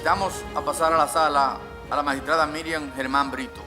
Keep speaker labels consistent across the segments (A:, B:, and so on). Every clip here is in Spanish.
A: Invitamos a pasar a la sala a la magistrada Miriam Germán Brito.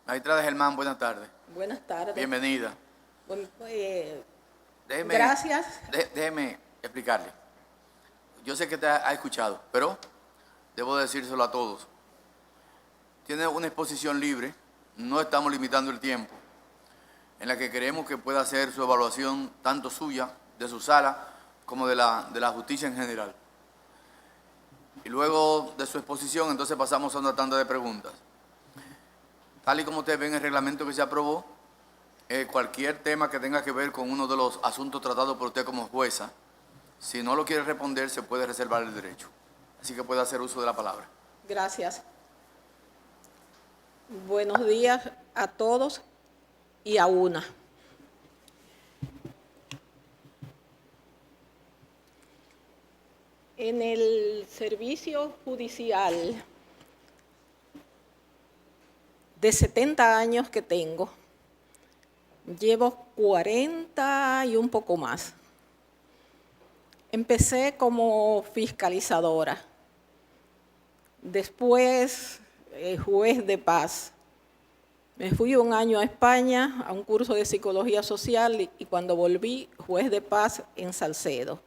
A: Magistrada Germán, buenas tardes.
B: Buenas tardes.
A: Bienvenida.
B: Bueno,
A: Gracias.
B: gracias.
A: Déjeme explicarle. Yo sé que te ha escuchado, pero debo decírselo a todos. Tiene una exposición libre, no estamos limitando el tiempo, en la que queremos que pueda hacer su evaluación, tanto suya, de su sala, como de la justicia en general. Y luego de su exposición, entonces pasamos a una tanda de preguntas. Tal y como ustedes ven en el reglamento que se aprobó, cualquier tema que tenga que ver con uno de los asuntos tratados por usted como jueza, si no lo quiere responder, se puede reservar el derecho. Así que puede hacer uso de la palabra.
B: Gracias. Buenos días a todos y a una. En el servicio judicial de 70 años que tengo, llevo 40 y un poco más. Empecé como fiscalizadora, después juez de paz. Me fui un año a España a un curso de psicología social y cuando volví, juez de paz en Salcedo.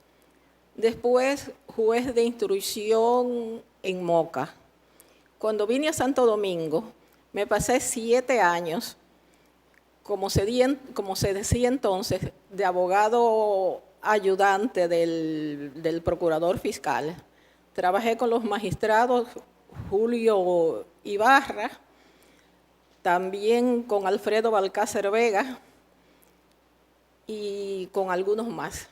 B: Después, juez de instrucción en Moca. Cuando vine a Santo Domingo, me pasé 7 años, como se decía entonces, de abogado ayudante del procurador fiscal. Trabajé con los magistrados Julio Ibarra, también con Alfredo Balcácer Vega y con algunos más.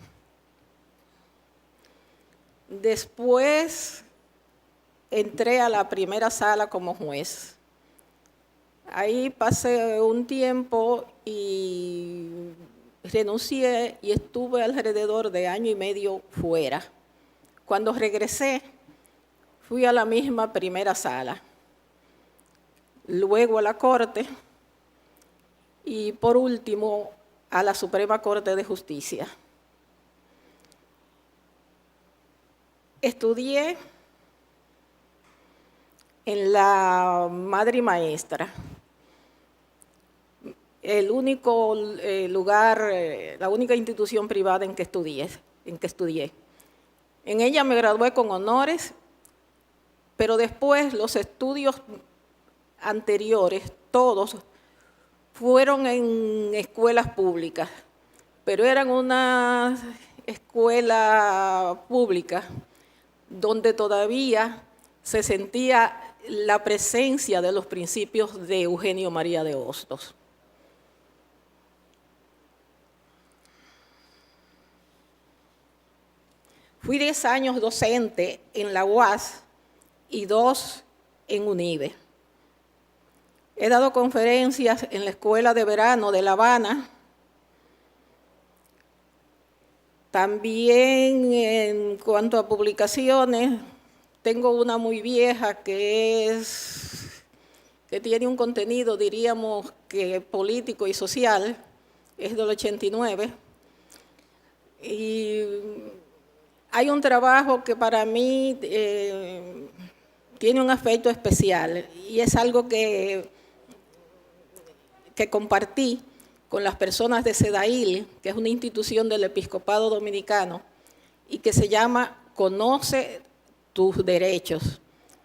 B: Después entré a la primera sala como juez. Ahí pasé un tiempo y renuncié y estuve alrededor de 1 año y medio fuera. Cuando regresé, fui a la misma primera sala, luego a la Corte y por último a la Suprema Corte de Justicia. Estudié en la Madre y Maestra, el único lugar, la única institución privada en que estudié. En ella me gradué con honores, pero después los estudios anteriores, todos, fueron en escuelas públicas, pero eran una escuela pública donde todavía se sentía la presencia de los principios de Eugenio María de Hostos. Fui 10 años docente en la UAS y 2 en UNIBE. He dado conferencias en la Escuela de Verano de La Habana. También en cuanto a publicaciones, tengo una muy vieja que tiene un contenido, diríamos, que político y social, es del 89. Y hay un trabajo que para mí tiene un afecto especial y es algo que compartí con las personas de SEDAIL, que es una institución del Episcopado Dominicano, y que se llama Conoce tus derechos.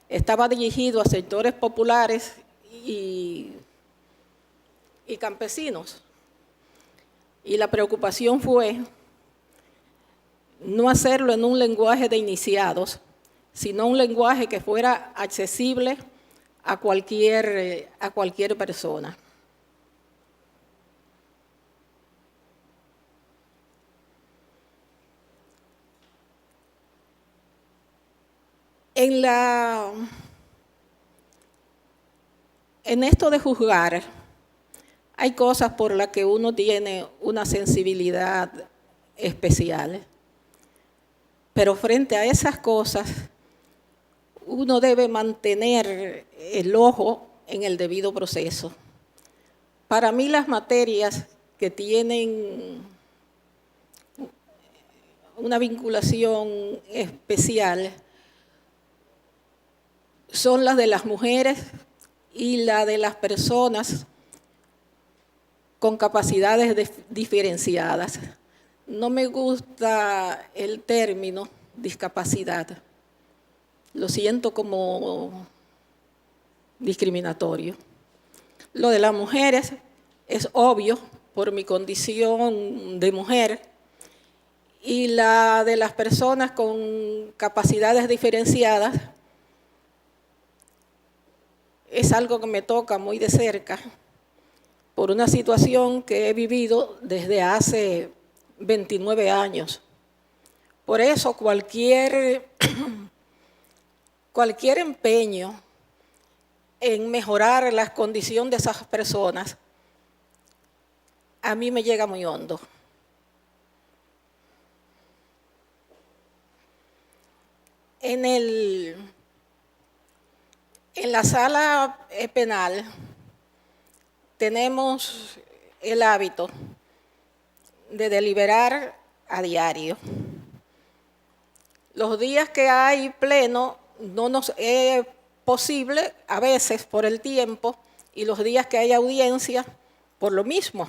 B: Estaba dirigido a sectores populares y campesinos. Y la preocupación fue no hacerlo en un lenguaje de iniciados, sino un lenguaje que fuera accesible a cualquier persona. En esto de juzgar, hay cosas por las que uno tiene una sensibilidad especial. Pero frente a esas cosas, uno debe mantener el ojo en el debido proceso. Para mí, las materias que tienen una vinculación especial son las de las mujeres y la de las personas con capacidades diferenciadas. No me gusta el término discapacidad. Lo siento como discriminatorio. Lo de las mujeres es obvio por mi condición de mujer, y la de las personas con capacidades diferenciadas es algo que me toca muy de cerca por una situación que he vivido desde hace 29 años. Por eso cualquier empeño en mejorar las condiciones de esas personas a mí me llega muy hondo. En la sala penal tenemos el hábito de deliberar a diario. Los días que hay pleno no nos es posible, a veces por el tiempo, y los días que hay audiencia, por lo mismo.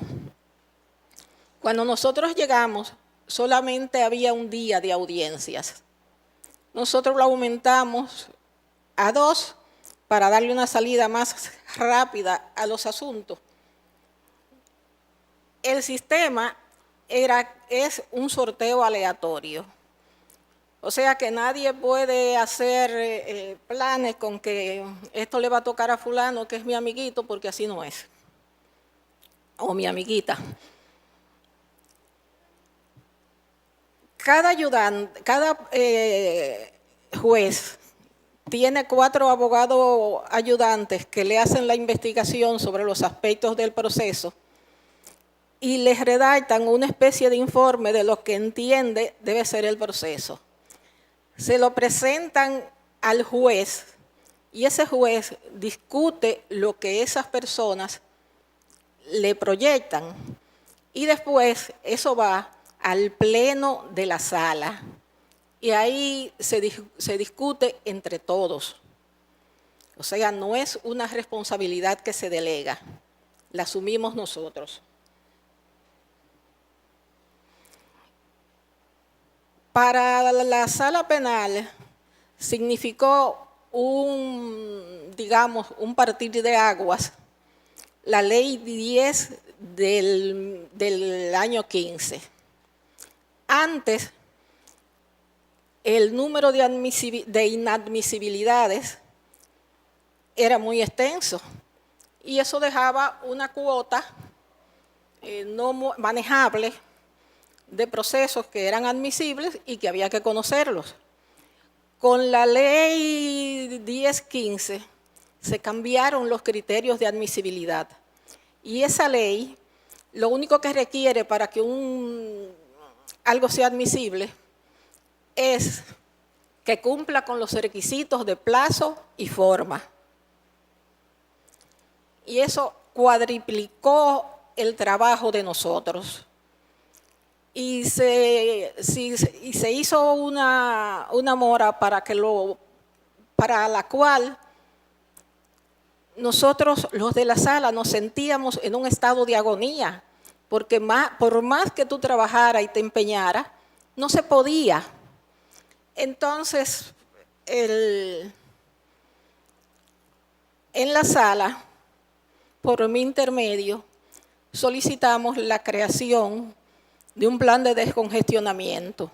B: Cuando nosotros llegamos, solamente había un día de audiencias. Nosotros lo aumentamos a 2 para darle una salida más rápida a los asuntos. El sistema es un sorteo aleatorio. O sea que nadie puede hacer planes con que esto le va a tocar a fulano, que es mi amiguito, porque así no es. O mi amiguita. Cada juez tiene 4 abogados ayudantes que le hacen la investigación sobre los aspectos del proceso y les redactan una especie de informe de lo que entiende debe ser el proceso. Se lo presentan al juez y ese juez discute lo que esas personas le proyectan y después eso va al pleno de la sala y ahí se discute entre todos. O sea, no es una responsabilidad que se delega, la asumimos nosotros. Para la sala penal significó un partir de aguas, la ley 10 del año 15. Antes, el número de inadmisibilidades era muy extenso y eso dejaba una cuota no manejable de procesos que eran admisibles y que había que conocerlos. Con la ley 1015 se cambiaron los criterios de admisibilidad y esa ley lo único que requiere para que algo sea admisible es que cumpla con los requisitos de plazo y forma. Y eso cuadriplicó el trabajo de nosotros. Y se hizo una mora para la cual nosotros, los de la sala, nos sentíamos en un estado de agonía, porque por más que tú trabajaras y te empeñaras, no se podía. Entonces, en la sala, por mi intermedio, solicitamos la creación de un plan de descongestionamiento.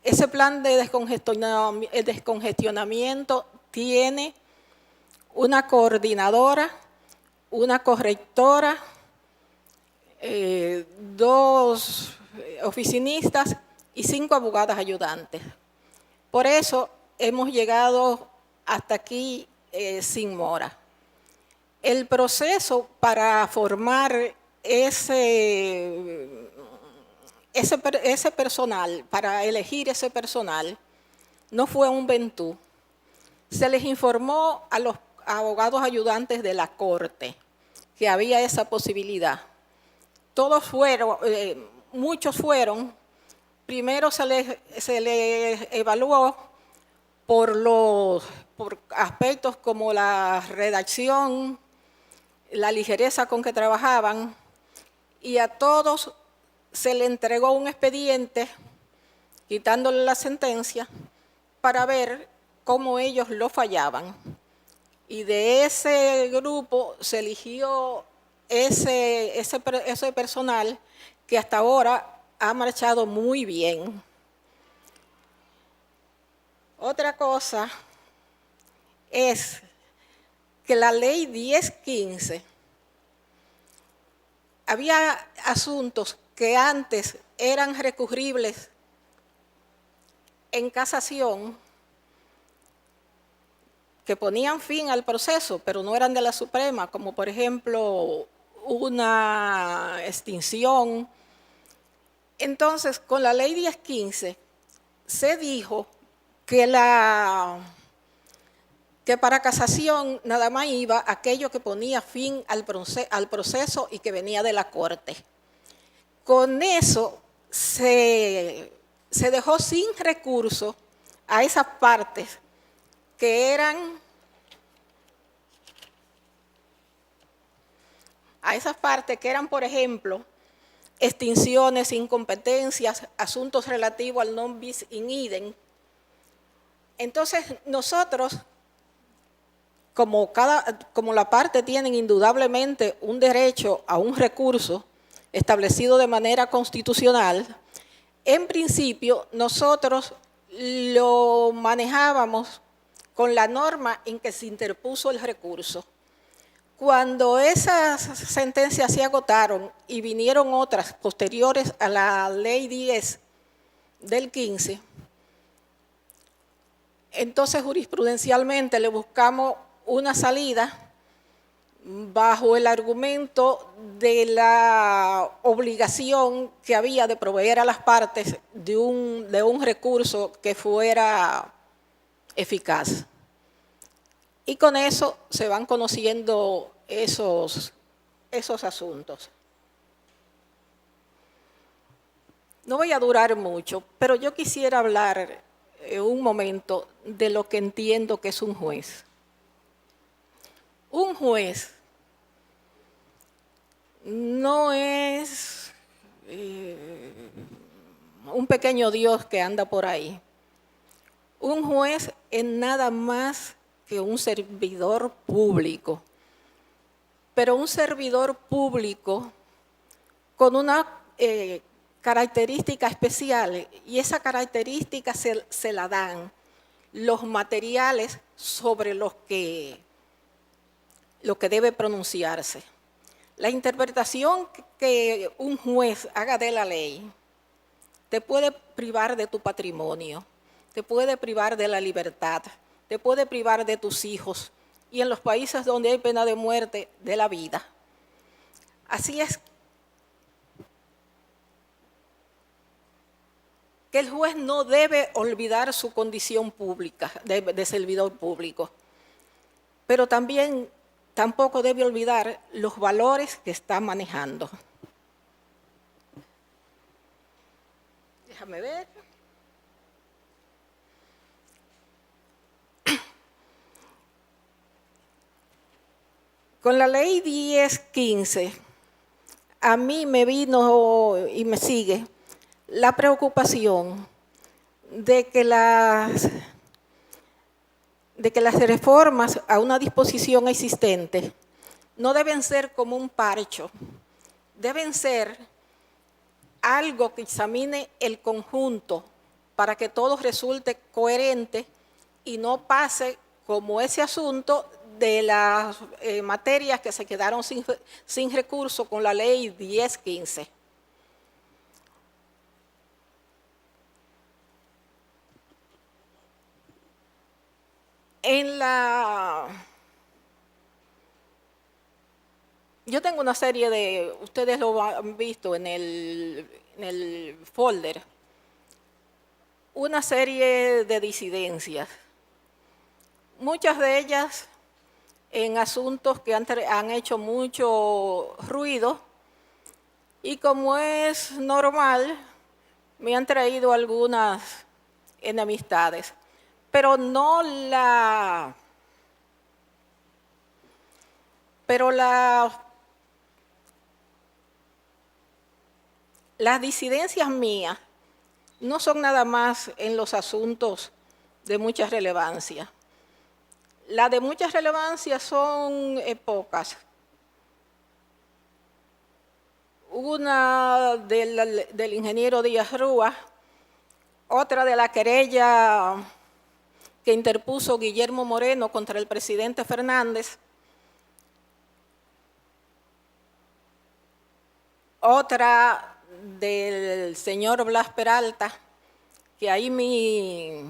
B: Ese plan de descongestionamiento tiene una coordinadora, una correctora, 2 oficinistas y 5 abogadas ayudantes. Por eso hemos llegado hasta aquí sin mora. El proceso para formar ese personal, para elegir ese personal, no fue un ventú. Se les informó a los abogados ayudantes de la Corte que había esa posibilidad. Todos fueron, muchos fueron. Primero se les evaluó por aspectos como la redacción, la ligereza con que trabajaban, y a todos se le entregó un expediente, quitándole la sentencia, para ver cómo ellos lo fallaban. Y de ese grupo se eligió ese personal que hasta ahora ha marchado muy bien. Otra cosa es que la ley 1015, había asuntos que antes eran recurribles en casación, que ponían fin al proceso, pero no eran de la Suprema, como por ejemplo una extinción. Entonces, con la ley 1015 se dijo que para casación nada más iba aquello que ponía fin al proceso y que venía de la Corte. Con eso se dejó sin recurso a esas partes que eran por ejemplo, extinciones, incompetencias, asuntos relativos al non bis in idem. Entonces, nosotros, como la parte tienen indudablemente un derecho a un recurso establecido de manera constitucional, en principio nosotros lo manejábamos con la norma en que se interpuso el recurso. Cuando esas sentencias se agotaron y vinieron otras posteriores a la ley 10 del 15, entonces jurisprudencialmente le buscamos una salida bajo el argumento de la obligación que había de proveer a las partes de un recurso que fuera eficaz. Y con eso se van conociendo esos asuntos. No voy a durar mucho, pero yo quisiera hablar un momento de lo que entiendo que es un juez. Un juez no es un pequeño Dios que anda por ahí. Un juez es nada más que un servidor público, pero un servidor público con una característica especial, y esa característica se la dan los materiales sobre los que debe pronunciarse. La interpretación que un juez haga de la ley te puede privar de tu patrimonio, te puede privar de la libertad, te puede privar de tus hijos, y en los países donde hay pena de muerte, de la vida. Así es que el juez no debe olvidar su condición pública, de servidor público, pero tampoco debe olvidar los valores que está manejando. Déjame ver. Con la ley 1015 a mí me vino y me sigue la preocupación de que las reformas a una disposición existente no deben ser como un parcho, deben ser algo que examine el conjunto para que todo resulte coherente y no pase como ese asunto de las materias que se quedaron sin recurso con la ley 1015. Yo tengo una serie de, ustedes lo han visto en el folder, una serie de disidencias, muchas de ellas en asuntos que han hecho mucho ruido y como es normal, me han traído algunas enemistades, pero las disidencias mías no son nada más en los asuntos de mucha relevancia. Las de mucha relevancia son pocas. Una del ingeniero Díaz Rúa, otra de la querella que interpuso Guillermo Moreno contra el presidente Fernández, otra del señor Blas Peralta, que ahí mi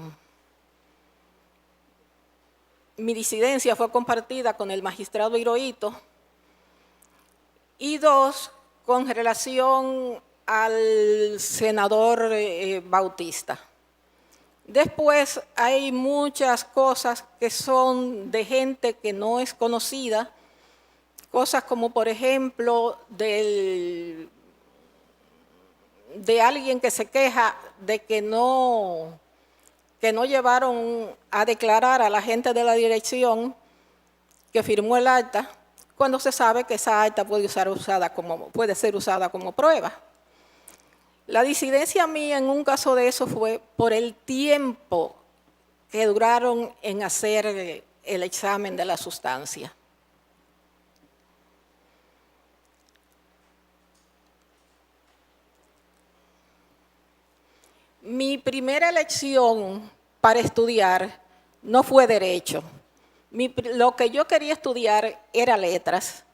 B: disidencia fue compartida con el magistrado Hirohito, y dos con relación al senador Bautista. Después hay muchas cosas que son de gente que no es conocida, cosas como por ejemplo de alguien que se queja de que no llevaron a declarar a la gente de la dirección que firmó el acta, cuando se sabe que esa acta puede ser usada como prueba. La disidencia mía en un caso de eso fue por el tiempo que duraron en hacer el examen de la sustancia. Mi primera elección para estudiar no fue derecho. Lo que yo quería estudiar era letras.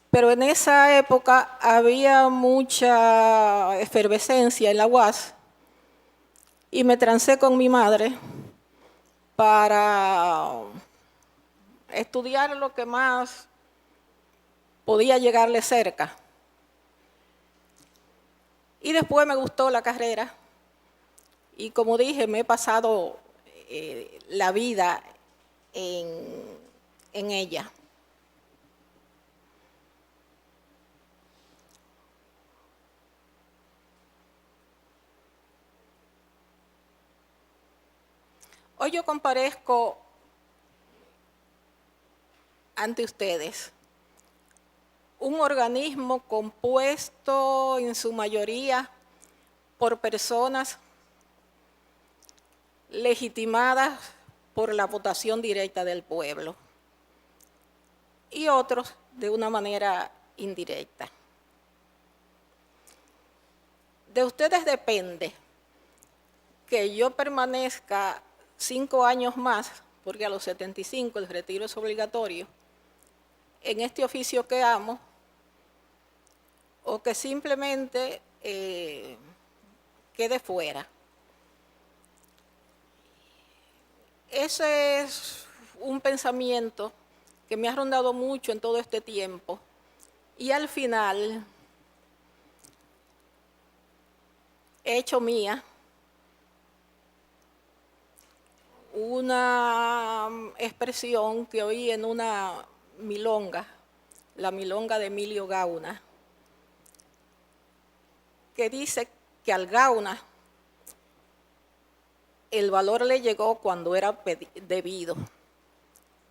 B: Pero en esa época había mucha efervescencia en la UAS y me trancé con mi madre para estudiar lo que más podía llegarle cerca. Y después me gustó la carrera y como dije, me he pasado la vida en ella. Hoy yo comparezco ante ustedes un organismo compuesto en su mayoría por personas legitimadas por la votación directa del pueblo y otros de una manera indirecta. De ustedes depende que yo permanezca 5 años más, porque a los 75 el retiro es obligatorio, en este oficio que amo, o que simplemente quede fuera. Ese es un pensamiento que me ha rondado mucho en todo este tiempo y al final he hecho mía una expresión que oí en una milonga, la milonga de Emilio Gauna, que dice que al Gauna el valor le llegó cuando era debido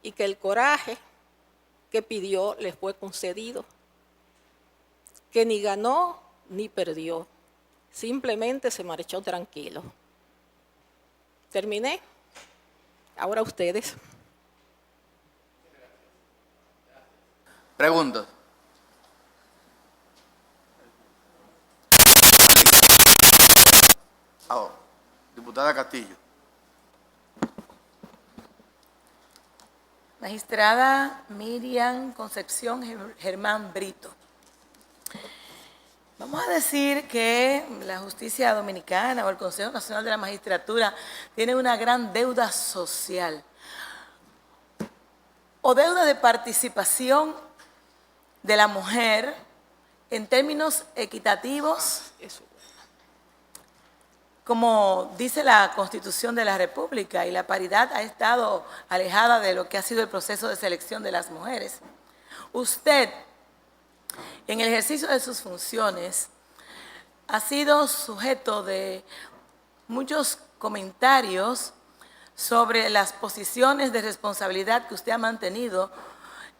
B: y que el coraje que pidió le fue concedido. que ni ganó ni perdió, simplemente se marchó tranquilo. Terminé. Ahora ustedes.
A: Preguntas. Ahora, diputada Castillo.
C: Magistrada Miriam Concepción Germán Brito. Vamos a decir que la justicia dominicana o el Consejo Nacional de la Magistratura tiene una gran deuda social o deuda de participación de la mujer en términos equitativos, como dice la Constitución de la República, y la paridad ha estado alejada de lo que ha sido el proceso de selección de las mujeres. Usted, en el ejercicio de sus funciones, ha sido sujeto de muchos comentarios sobre las posiciones de responsabilidad que usted ha mantenido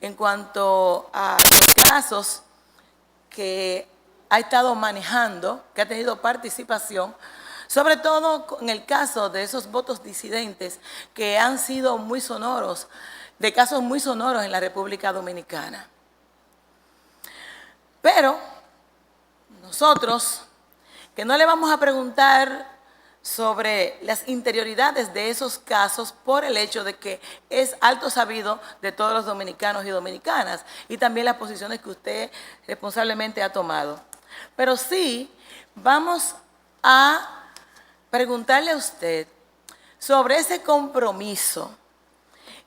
C: en cuanto a los casos que ha estado manejando, que ha tenido participación, sobre todo en el caso de esos votos disidentes que han sido muy sonoros, de casos muy sonoros en la República Dominicana. Pero nosotros, que no le vamos a preguntar sobre las interioridades de esos casos por el hecho de que es alto sabido de todos los dominicanos y dominicanas y también las posiciones que usted responsablemente ha tomado. Pero sí vamos a preguntarle a usted sobre ese compromiso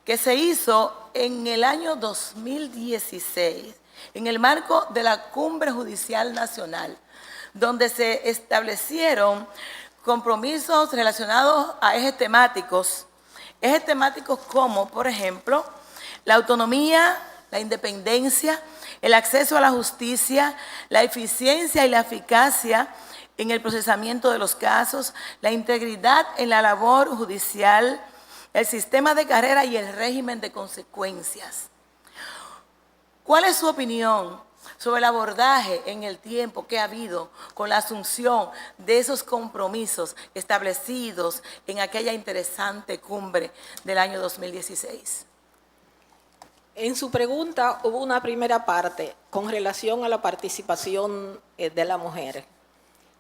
C: que se hizo en el año 2016 en el marco de la Cumbre Judicial Nacional, donde se establecieron compromisos relacionados a ejes temáticos como, por ejemplo, la autonomía, la independencia, el acceso a la justicia, la eficiencia y la eficacia en el procesamiento de los casos, la integridad en la labor judicial, el sistema de carrera y el régimen de consecuencias. ¿Cuál es su opinión sobre el abordaje en el tiempo que ha habido con la asunción de esos compromisos establecidos en aquella interesante cumbre del año 2016?
B: En su pregunta hubo una primera parte con relación a la participación de la mujer.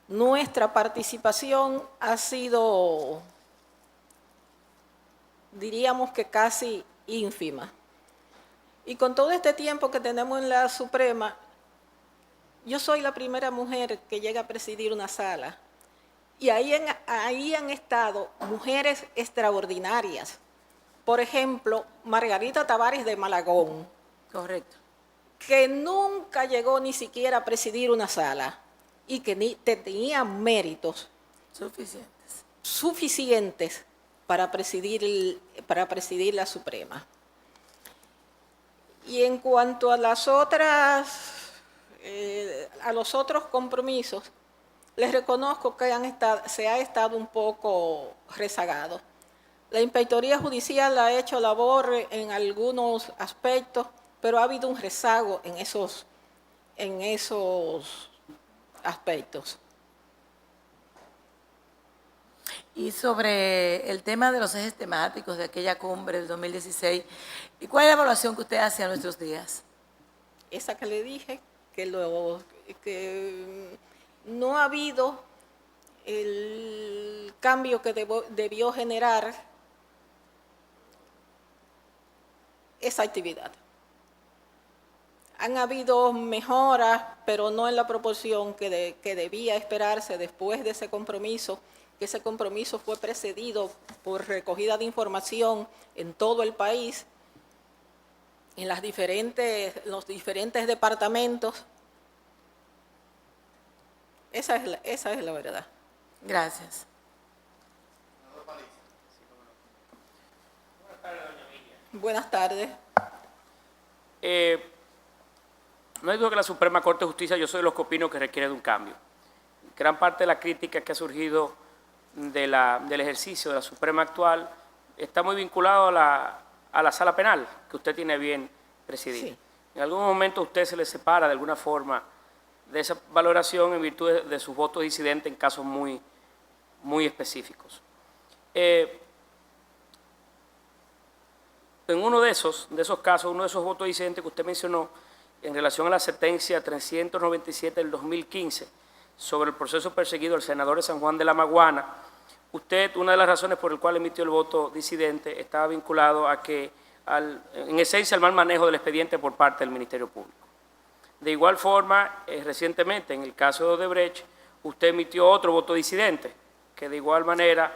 B: Nuestra participación ha sido, diríamos que casi ínfima. Y con todo este tiempo que tenemos en la Suprema, yo soy la primera mujer que llega a presidir una sala. Y ahí han estado mujeres extraordinarias. Por ejemplo, Margarita Tavares de Malagón.
C: Correcto.
B: Que nunca llegó ni siquiera a presidir una sala y que tenía méritos suficientes para presidir la Suprema. Y en cuanto a los otros compromisos, les reconozco que se ha estado un poco rezagado. La Inspectoría Judicial ha hecho labor en algunos aspectos, pero ha habido un rezago en esos aspectos.
C: Y sobre el tema de los ejes temáticos de aquella cumbre del 2016, ¿y cuál es la evaluación que usted hace a nuestros días?
B: Esa que le dije, que no ha habido el cambio que debió generar esa actividad. Han habido mejoras, pero no en la proporción que debía esperarse después de ese compromiso, que ese compromiso fue precedido por recogida de información en todo el país, en los diferentes departamentos. Esa es la verdad.
C: Gracias.
B: Buenas tardes.
D: No hay duda que la Suprema Corte de Justicia, yo soy de los que opino que requiere de un cambio. Gran parte de la crítica que ha surgido del ejercicio de la Suprema actual está muy vinculado a la sala penal que usted tiene bien presidir. Sí. En algún momento usted se le separa de alguna forma de esa valoración en virtud de sus votos disidentes en casos muy específicos. En uno de esos casos, uno de esos votos disidentes que usted mencionó, en relación a la sentencia 397 del 2015 sobre el proceso perseguido al senador de San Juan de la Maguana, usted, una de las razones por las cuales emitió el voto disidente estaba vinculado a que, en esencia, al mal manejo del expediente por parte del Ministerio Público. De igual forma, recientemente, en el caso de Odebrecht, usted emitió otro voto disidente, que de igual manera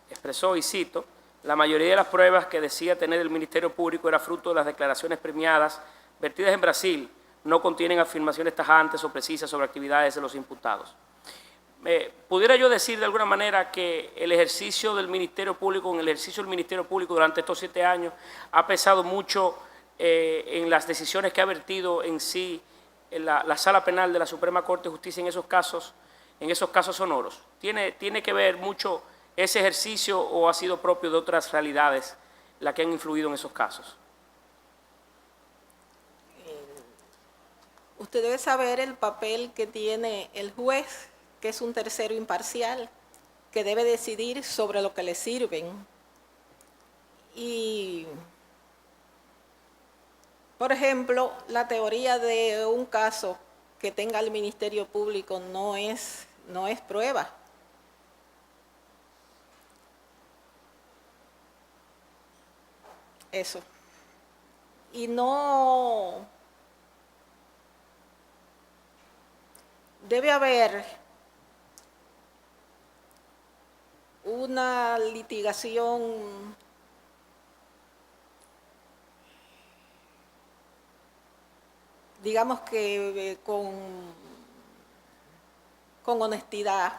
D: expresó, y cito, la mayoría de las pruebas que decía tener el Ministerio Público era fruto de las declaraciones premiadas vertidas en Brasil, no contienen afirmaciones tajantes o precisas sobre actividades de los imputados. ¿Pudiera yo decir de alguna manera que el ejercicio del Ministerio Público, durante estos 7 años, ha pesado mucho en las decisiones que ha vertido en sí la Sala Penal de la Suprema Corte de Justicia en esos casos sonoros? ¿Tiene que ver mucho ese ejercicio o ha sido propio de otras realidades la que han influido en esos casos?
B: Usted debe saber el papel que tiene el juez, que es un tercero imparcial, que debe decidir sobre lo que le sirven. Y, por ejemplo, la teoría de un caso que tenga el Ministerio Público no es prueba. Eso. Y no debe haber una litigación digamos que con honestidad.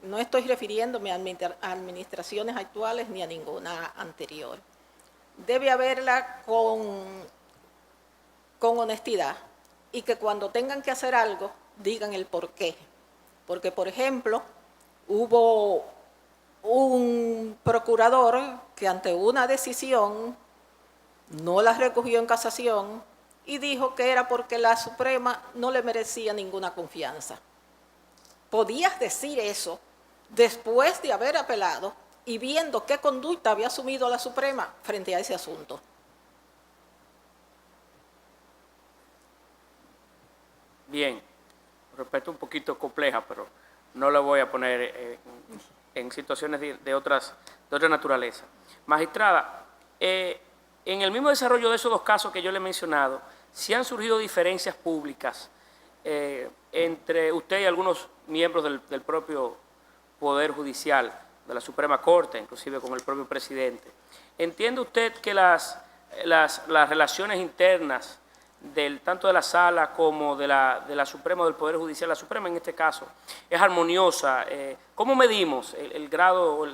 B: No estoy refiriéndome a administraciones actuales ni a ninguna anterior. Debe haberla con honestidad y que cuando tengan que hacer algo digan el por qué. Porque, por ejemplo, hubo un procurador que ante una decisión no la recogió en casación y dijo que era porque la Suprema no le merecía ninguna confianza. Podías decir eso después de haber apelado y viendo qué conducta había asumido la Suprema frente a ese asunto.
D: Bien, respeto un poquito compleja, pero no la voy a poner en situaciones de otra naturaleza. Magistrada, en el mismo desarrollo de esos dos casos que yo le he mencionado, sí han surgido diferencias públicas entre usted y algunos miembros del propio Poder Judicial, de la Suprema Corte, inclusive con el propio presidente. ¿Entiende usted que las relaciones internas tanto de la Sala como de la Suprema, del Poder Judicial, la Suprema en este caso, es armoniosa? ¿Cómo medimos el grado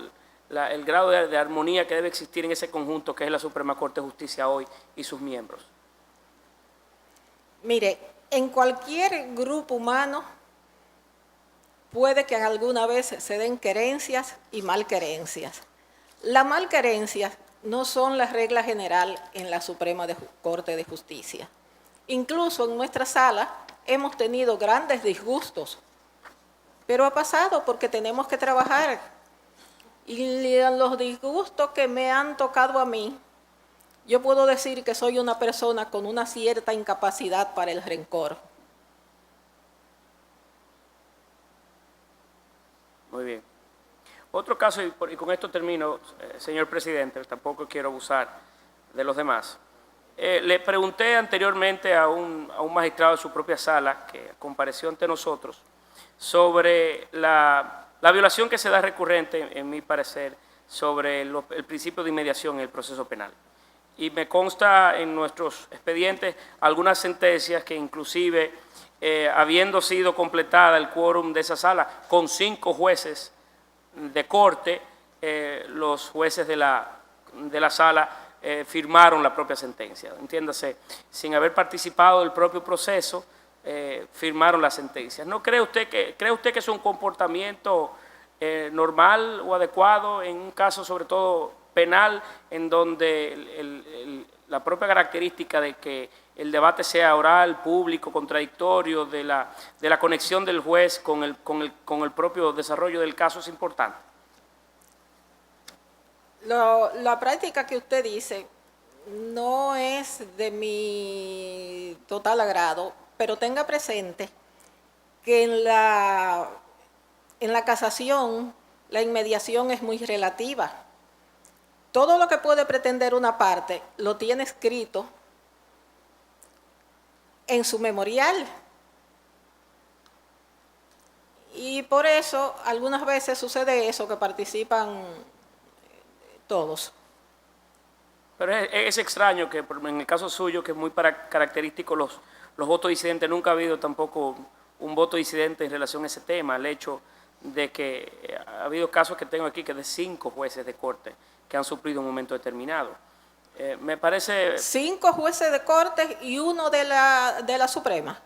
D: de armonía que debe existir en ese conjunto que es la Suprema Corte de Justicia hoy y sus miembros?
B: Mire, en cualquier grupo humano puede que alguna vez se den querencias y malquerencias. Las malquerencias no son la regla general en la Suprema Corte de Justicia. Incluso en nuestra sala hemos tenido grandes disgustos, pero ha pasado porque tenemos que trabajar. Y los disgustos que me han tocado a mí, yo puedo decir que soy una persona con una cierta incapacidad para el rencor.
D: Muy bien. Otro caso, y con esto termino, señor presidente, tampoco quiero abusar de los demás. Le pregunté anteriormente a un magistrado de su propia sala, que compareció ante nosotros, sobre la violación que se da recurrente, en mi parecer, sobre el principio de inmediación en el proceso penal. Y me consta en nuestros expedientes algunas sentencias que inclusive, habiendo sido completada el quórum de esa sala, con 5 jueces de corte, los jueces de la sala firmaron la propia sentencia. Entiéndase, sin haber participado del propio proceso, firmaron la sentencia. ¿No cree usted que es un comportamiento normal o adecuado en un caso, sobre todo penal, en donde la propia característica de que el debate sea oral, público, contradictorio, de la conexión del juez con el propio desarrollo del caso es importante.
B: La práctica que usted dice no es de mi total agrado, pero tenga presente que en la casación la inmediación es muy relativa. Todo lo que puede pretender una parte lo tiene escrito en su memorial. Y por eso algunas veces sucede eso, que participan todos.
D: Pero es extraño que en el caso suyo, que es muy característico los votos disidentes, nunca ha habido tampoco un voto disidente en relación a ese tema, el hecho de que ha habido casos que tengo aquí que de 5 jueces de corte que han suplido en un momento determinado. Me parece...
B: 5 jueces de corte y uno de la Suprema.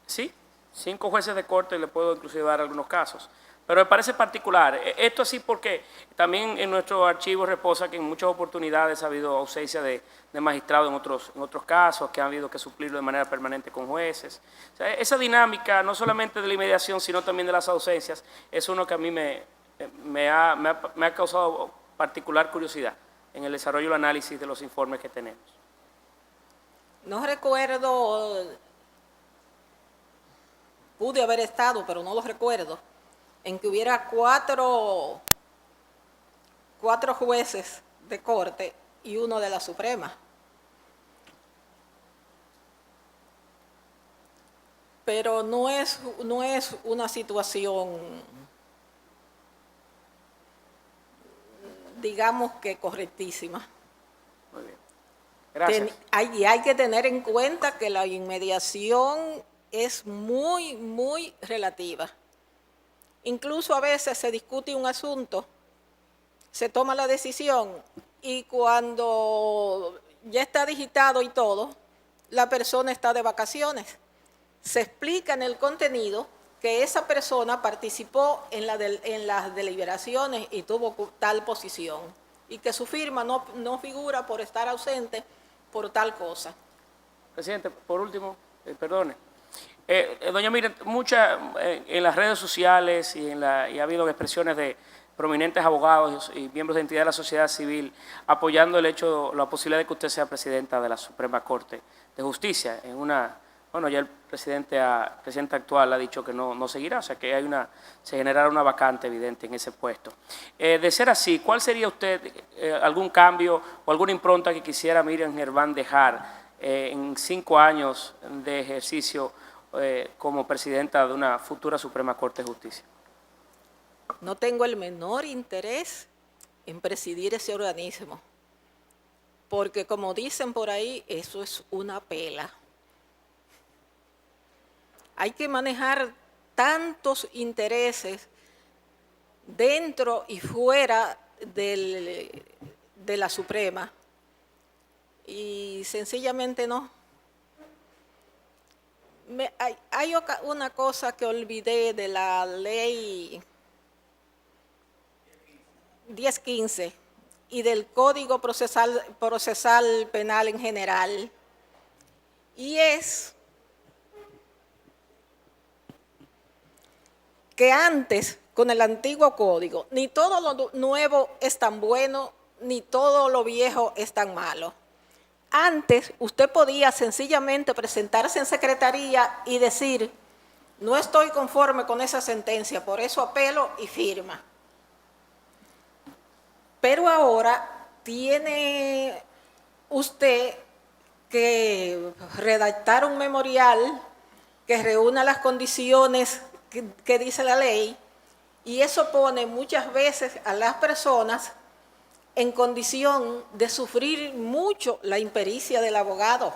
D: Sí, 5 jueces de corte, le puedo inclusive dar algunos casos. Pero me parece particular. Esto así porque también en nuestro archivo reposa que en muchas oportunidades ha habido ausencia de magistrados en otros casos, que han habido que suplirlo de manera permanente con jueces. O sea, esa dinámica, no solamente de la inmediación, sino también de las ausencias, es uno que a mí me ha causado particular curiosidad en el desarrollo y el análisis de los informes que tenemos.
B: No recuerdo, pude haber estado, pero no lo recuerdo, en que hubiera cuatro jueces de corte y uno de la Suprema. Pero no es una situación, digamos que correctísima.
D: Muy bien. Gracias.
B: Hay que tener en cuenta que la inmediación es muy, muy relativa. Incluso a veces se discute un asunto, se toma la decisión y cuando ya está digitado y todo, la persona está de vacaciones. Se explica en el contenido que esa persona participó en las deliberaciones y tuvo tal posición y que su firma no figura por estar ausente por tal cosa.
D: Presidente, por último, perdone. Doña Miriam, en las redes sociales y ha habido expresiones de prominentes abogados y miembros de entidades de la sociedad civil apoyando la posibilidad de que usted sea presidenta de la Suprema Corte de Justicia. Ya el presidente actual ha dicho que no seguirá, o sea que se generará una vacante evidente en ese puesto. De ser así, ¿cuál sería usted algún cambio o alguna impronta que quisiera Miriam Gerván dejar en 5 años de ejercicio como presidenta de una futura Suprema Corte de Justicia?
B: No tengo el menor interés en presidir ese organismo, porque como dicen por ahí, eso es una pela. Hay que manejar tantos intereses dentro y fuera de la Suprema y sencillamente no. Hay una cosa que olvidé de la ley 1015 y del Código Procesal Penal en general, y es que antes, con el antiguo código, ni todo lo nuevo es tan bueno, ni todo lo viejo es tan malo. Antes, usted podía sencillamente presentarse en secretaría y decir, no estoy conforme con esa sentencia, por eso apelo y firma. Pero ahora tiene usted que redactar un memorial que reúna las condiciones que dice la ley, y eso pone muchas veces a las personas en condición de sufrir mucho la impericia del abogado.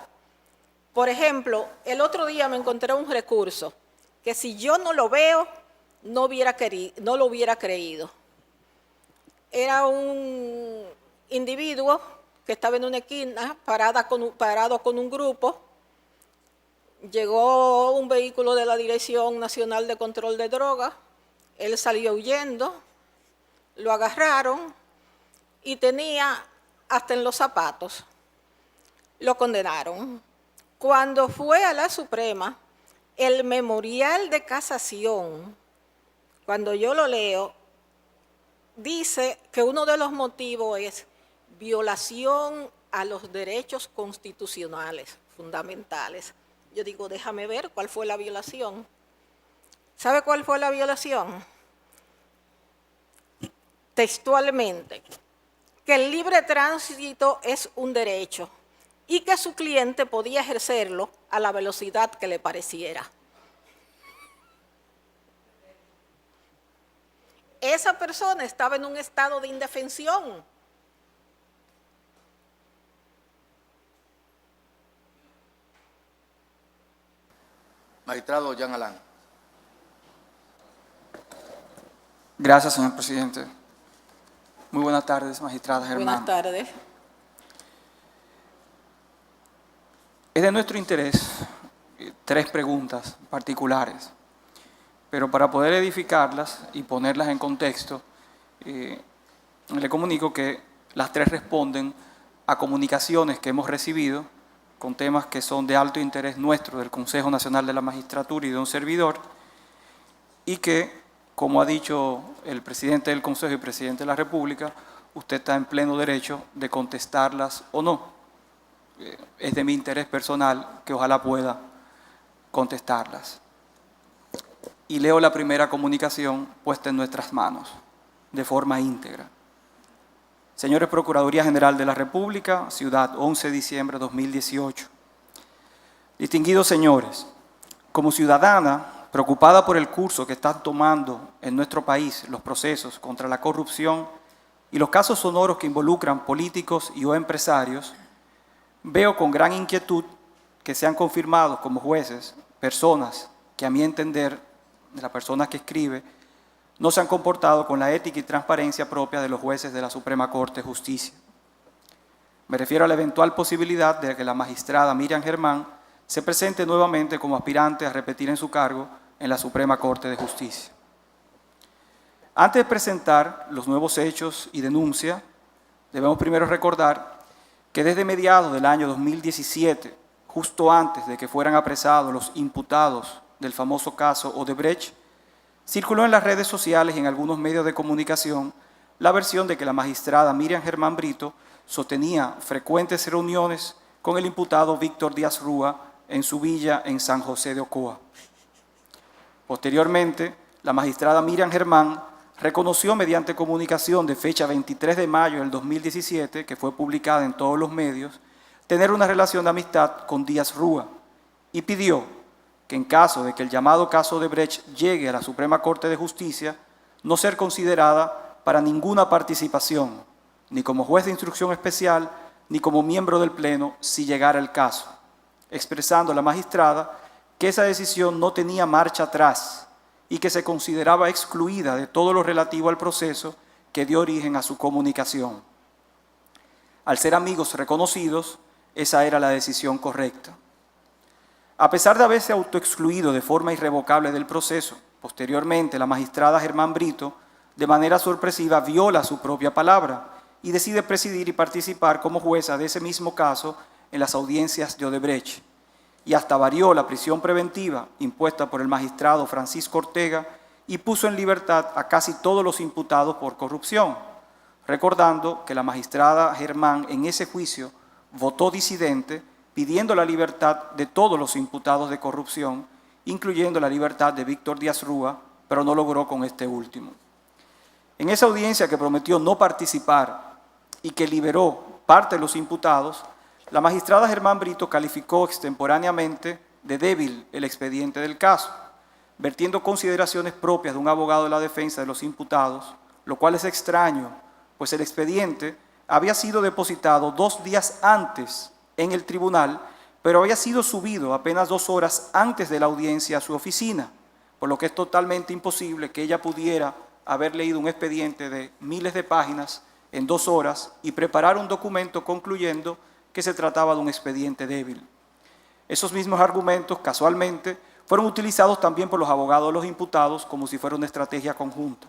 B: Por ejemplo, el otro día me encontré un recurso que si yo no lo veo, no lo hubiera creído. Era un individuo que estaba en una esquina parado con un grupo. Llegó un vehículo de la Dirección Nacional de Control de Drogas, él salió huyendo, lo agarraron y tenía hasta en los zapatos. Lo condenaron. Cuando fue a la Suprema, el memorial de casación, cuando yo lo leo, dice que uno de los motivos es violación a los derechos constitucionales fundamentales. Yo digo, déjame ver cuál fue la violación. ¿Sabe cuál fue la violación? Textualmente, que el libre tránsito es un derecho y que su cliente podía ejercerlo a la velocidad que le pareciera. Esa persona estaba en un estado de indefensión.
A: Magistrado Jean Alain.
E: Gracias, señor presidente. Muy buenas tardes, magistrada Germán.
B: Buenas tardes.
E: Es de nuestro interés 3 preguntas particulares, pero para poder edificarlas y ponerlas en contexto, le comunico que las 3 responden a comunicaciones que hemos recibido con temas que son de alto interés nuestro, del Consejo Nacional de la Magistratura y de un servidor, y que, como ha dicho el presidente del Consejo y presidente de la República, usted está en pleno derecho de contestarlas o no. Es de mi interés personal que ojalá pueda contestarlas. Y leo la primera comunicación puesta en nuestras manos, de forma íntegra. Señores Procuraduría General de la República, Ciudad, 11 de diciembre de 2018. Distinguidos señores, como ciudadana preocupada por el curso que están tomando en nuestro país los procesos contra la corrupción y los casos sonoros que involucran políticos y o empresarios, veo con gran inquietud que sean confirmados como jueces personas que, a mi entender, de la persona que escribe, no se han comportado con la ética y transparencia propia de los jueces de la Suprema Corte de Justicia. Me refiero a la eventual posibilidad de que la magistrada Miriam Germán se presente nuevamente como aspirante a repetir en su cargo en la Suprema Corte de Justicia. Antes de presentar los nuevos hechos y denuncia, debemos primero recordar que desde mediados del año 2017, justo antes de que fueran apresados los imputados del famoso caso Odebrecht, circuló en las redes sociales y en algunos medios de comunicación la versión de que la magistrada Miriam Germán Brito sostenía frecuentes reuniones con el imputado Víctor Díaz Rúa en su villa en San José de Ocoa. Posteriormente, la magistrada Miriam Germán reconoció mediante comunicación de fecha 23 de mayo del 2017, que fue publicada en todos los medios, tener una relación de amistad con Díaz Rúa y pidió que en caso de que el llamado caso Odebrecht llegue a la Suprema Corte de Justicia, no ser considerada para ninguna participación, ni como juez de instrucción especial, ni como miembro del Pleno, si llegara el caso, expresando a la magistrada que esa decisión no tenía marcha atrás y que se consideraba excluida de todo lo relativo al proceso que dio origen a su comunicación. Al ser amigos reconocidos, esa era la decisión correcta. A pesar de haberse autoexcluido de forma irrevocable del proceso, posteriormente la magistrada Germán Brito, de manera sorpresiva, viola su propia palabra y decide presidir y participar como jueza de ese mismo caso en las audiencias de Odebrecht, y hasta varió la prisión preventiva impuesta por el magistrado Francisco Ortega y puso en libertad a casi todos los imputados por corrupción, recordando que la magistrada Germán en ese juicio votó disidente, pidiendo la libertad de todos los imputados de corrupción, incluyendo la libertad de Víctor Díaz Rúa, pero no logró con este último. En esa audiencia que prometió no participar y que liberó parte de los imputados, la magistrada Germán Brito calificó extemporáneamente de débil el expediente del caso, vertiendo consideraciones propias de un abogado de la defensa de los imputados, lo cual es extraño, pues el expediente había sido depositado 2 días antes en el tribunal, pero había sido subido apenas 2 horas antes de la audiencia a su oficina, por lo que es totalmente imposible que ella pudiera haber leído un expediente de miles de páginas en 2 horas y preparar un documento concluyendo que se trataba de un expediente débil. Esos mismos argumentos, casualmente, fueron utilizados también por los abogados de los imputados como si fuera una estrategia conjunta.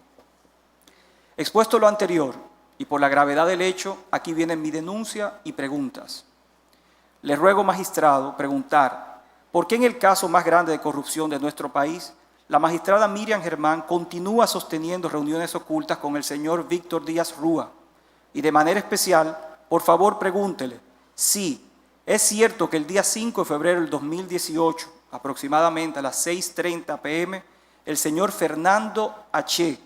E: Expuesto lo anterior y por la gravedad del hecho, aquí vienen mi denuncia y preguntas. Le ruego, magistrado, preguntar, ¿por qué en el caso más grande de corrupción de nuestro país, la magistrada Miriam Germán continúa sosteniendo reuniones ocultas con el señor Víctor Díaz Rúa? Y de manera especial, por favor, pregúntele si es cierto que el día 5 de febrero del 2018, aproximadamente a las 6:30 p.m., el señor Fernando H.,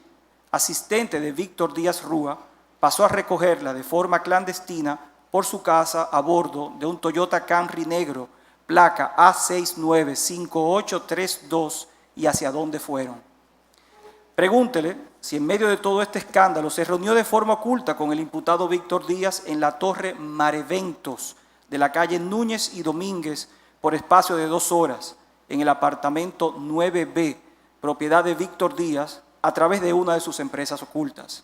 E: asistente de Víctor Díaz Rúa, pasó a recogerla de forma clandestina por su casa a bordo de un Toyota Camry negro, placa A695832, y hacia dónde fueron. Pregúntele si en medio de todo este escándalo se reunió de forma oculta con el imputado Víctor Díaz en la Torre Mareventos de la calle Núñez y Domínguez por espacio de 2 horas en el apartamento 9B, propiedad de Víctor Díaz, a través de una de sus empresas ocultas.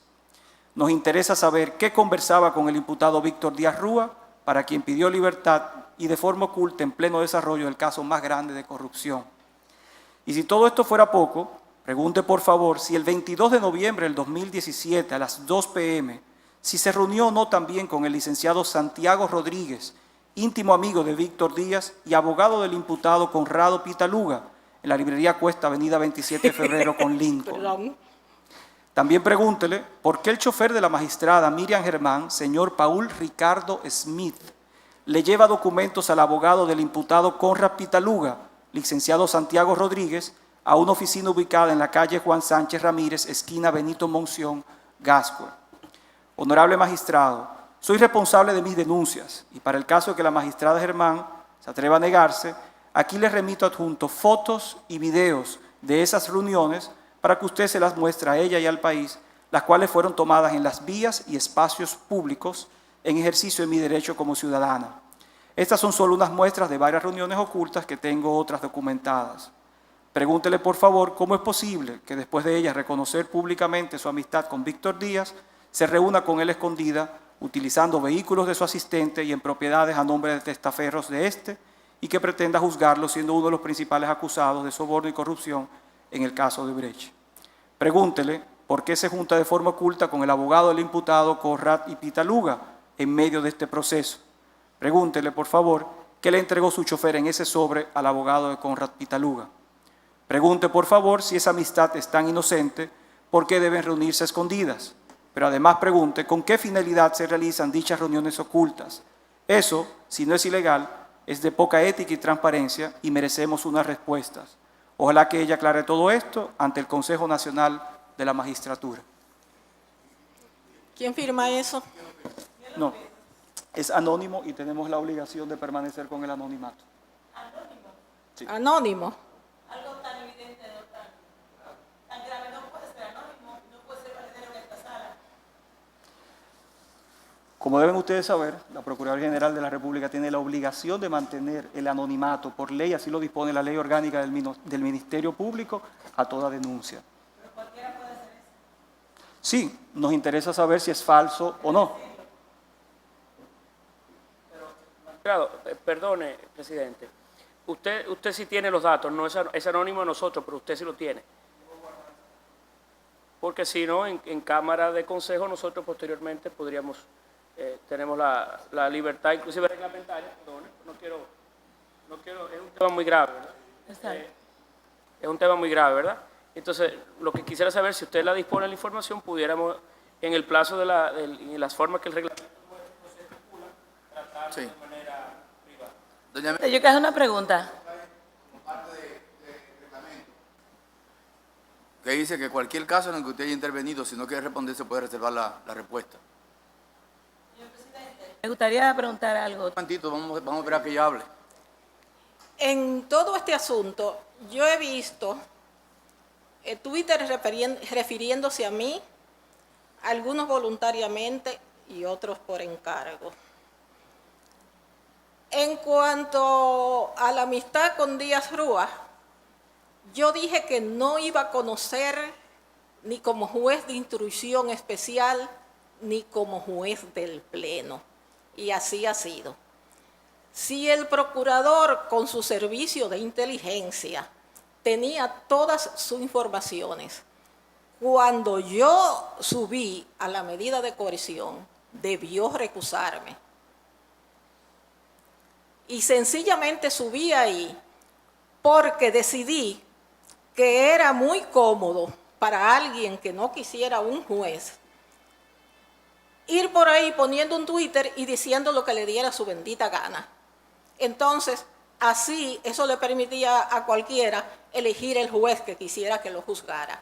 E: Nos interesa saber qué conversaba con el imputado Víctor Díaz Rúa, para quien pidió libertad y de forma oculta en pleno desarrollo del caso más grande de corrupción. Y si todo esto fuera poco, pregunte por favor si el 22 de noviembre del 2017 a las 2 p.m., si se reunió o no también con el licenciado Santiago Rodríguez, íntimo amigo de Víctor Díaz y abogado del imputado Conrado Pitaluga, en la librería Cuesta, avenida 27 de febrero con Lincoln.
B: Perdón.
E: También pregúntele por qué el chofer de la magistrada Miriam Germán, señor Paul Ricardo Smith, le lleva documentos al abogado del imputado Conrad Pitaluga, licenciado Santiago Rodríguez, a una oficina ubicada en la calle Juan Sánchez Ramírez, esquina Benito Monción, Gascue. Honorable magistrado, soy responsable de mis denuncias y para el caso de que la magistrada Germán se atreva a negarse, aquí les remito adjunto fotos y videos de esas reuniones para que usted se las muestre a ella y al país, las cuales fueron tomadas en las vías y espacios públicos en ejercicio de mi derecho como ciudadana. Estas son solo unas muestras de varias reuniones ocultas que tengo otras documentadas. Pregúntele por favor cómo es posible que después de ella reconocer públicamente su amistad con Víctor Díaz, se reúna con él escondida, utilizando vehículos de su asistente y en propiedades a nombre de testaferros de este, y que pretenda juzgarlo siendo uno de los principales acusados de soborno y corrupción en el caso de Brecht. Pregúntele por qué se junta de forma oculta con el abogado del imputado Conrad y Pitaluga en medio de este proceso. Pregúntele, por favor, qué le entregó su chofer en ese sobre al abogado de Conrad Pitaluga. Pregunte, por favor, si esa amistad es tan inocente, ¿por qué deben reunirse a escondidas? Pero además pregunte con qué finalidad se realizan dichas reuniones ocultas. Eso, si no es ilegal, es de poca ética y transparencia y merecemos unas respuestas. Ojalá que ella aclare todo esto ante el Consejo Nacional de la Magistratura.
B: ¿Quién firma eso?
E: No, es anónimo y tenemos la obligación de permanecer con el anonimato. Sí.
B: Anónimo.
C: Algo tan evidente, no tan grave, no puede ser anónimo, no puede ser valedero en esta sala.
E: Como deben ustedes saber, la Procuraduría General de la República tiene la obligación de mantener el anonimato por ley, así lo dispone la ley orgánica del Ministerio Público, a toda denuncia.
C: ¿Pero cualquiera puede hacer eso?
E: Sí, nos interesa saber si es falso o no.
D: Claro, perdone, presidente. Usted sí tiene los datos, no es anónimo a nosotros, pero usted sí lo tiene. Porque si no, en Cámara de Consejo nosotros posteriormente podríamos, tenemos la libertad, inclusive reglamentaria, perdone, no quiero, es un tema muy grave, ¿verdad? Es un tema muy grave, ¿verdad? Entonces, lo que quisiera saber, si usted la dispone de la información, pudiéramos, en el plazo de las formas que el reglamento tratar
A: Sí.
D: de manera privada.
A: Doña
C: Yo quiero hacer una pregunta.
A: que dice que cualquier caso en el que usted haya intervenido, si no quiere responder, se puede reservar la respuesta.
C: Me gustaría preguntar algo.
A: Un momentito, vamos a esperar a que ella hable.
B: En todo este asunto, yo he visto Twitter refiriéndose a mí, algunos voluntariamente y otros por encargo. En cuanto a la amistad con Díaz Rúa, yo dije que no iba a conocer ni como juez de instrucción especial ni como juez del Pleno, y así ha sido. Si el procurador con su servicio de inteligencia tenía todas sus informaciones, cuando yo subí a la medida de coerción, debió recusarme. Y sencillamente subí ahí porque decidí que era muy cómodo para alguien que no quisiera un juez ir por ahí poniendo un Twitter y diciendo lo que le diera su bendita gana. Entonces, así, eso le permitía a cualquiera elegir el juez que quisiera que lo juzgara.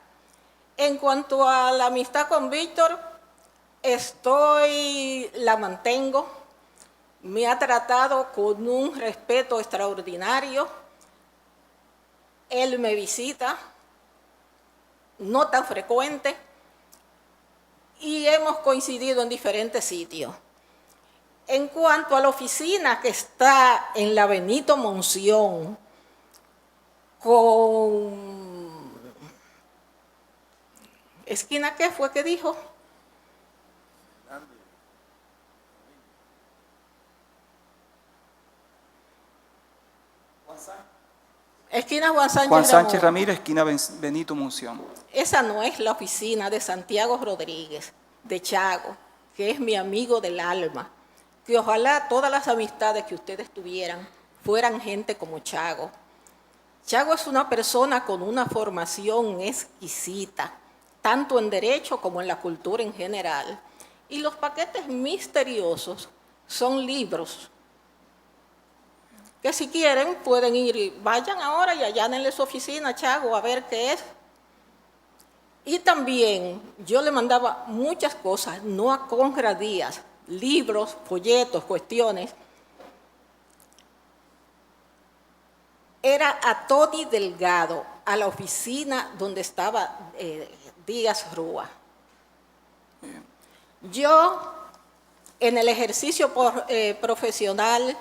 B: En cuanto a la amistad con Víctor, la mantengo, me ha tratado con un respeto extraordinario, él me visita, no tan frecuente, y hemos coincidido en diferentes sitios. En cuanto a la oficina que está en la Benito Monción, con... ¿Esquina qué fue que dijo? Esquina Juan Sánchez
E: Ramírez, esquina Benito Monción.
B: Esa no es la oficina de Santiago Rodríguez, de Chago, que es mi amigo del alma. Que ojalá todas las amistades que ustedes tuvieran fueran gente como Chago. Chago es una persona con una formación exquisita, tanto en derecho como en la cultura en general. Y los paquetes misteriosos son libros que si quieren pueden ir, vayan ahora y allánenle su oficina a Chago a ver qué es. Y también yo le mandaba muchas cosas, no a Conrad Díaz, libros, folletos, cuestiones. Era a Tony Delgado, a la oficina donde estaba Díaz Rúa. Yo, en el ejercicio profesional,